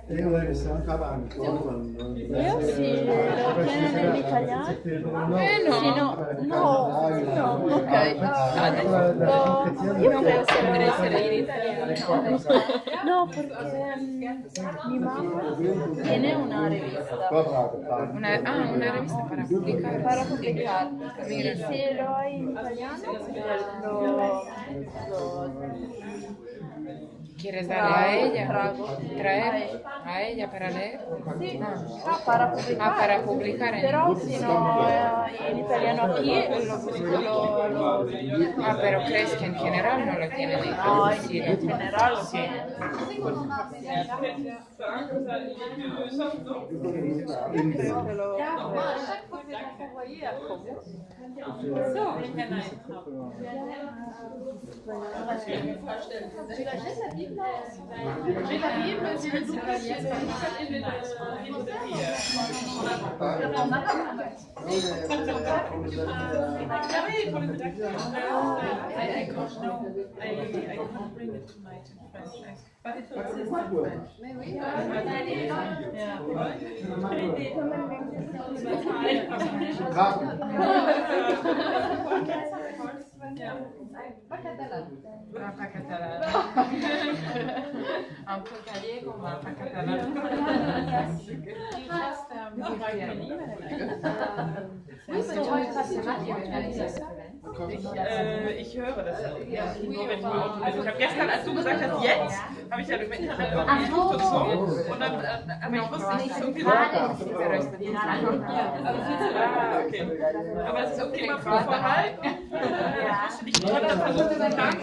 Et ouais, c'est un travail. Io sì, lo chiamo in italiano. No, ok. Io creo sempre essere in italiano. No, perché mi mamma tiene una rivista. Una revista para publicar. Para publicar. Y se lo hay en italiano, lo ¿Quieres darle a ella? ¿Traer a ella para leer? Sí, Ah. para publicar. Ah, para publicar en Pero si no, en italiano aquí, Ah, pero ¿crees que en general no lo tienen no, traducido? en general lo Sí. Mapa catalán. Aunque gallego, mapa catalán. Ich höre das ja nur, wenn ich im Auto bin. Ich habe gestern, als du gesagt hast, jetzt, habe ich ja im Internet auf gesucht und so. Und dann, aber ich wusste nicht, irgendwie so. Okay. Aber es ist okay, mal vorhalten. Ich wusste nicht, wie man das versucht zu sagen.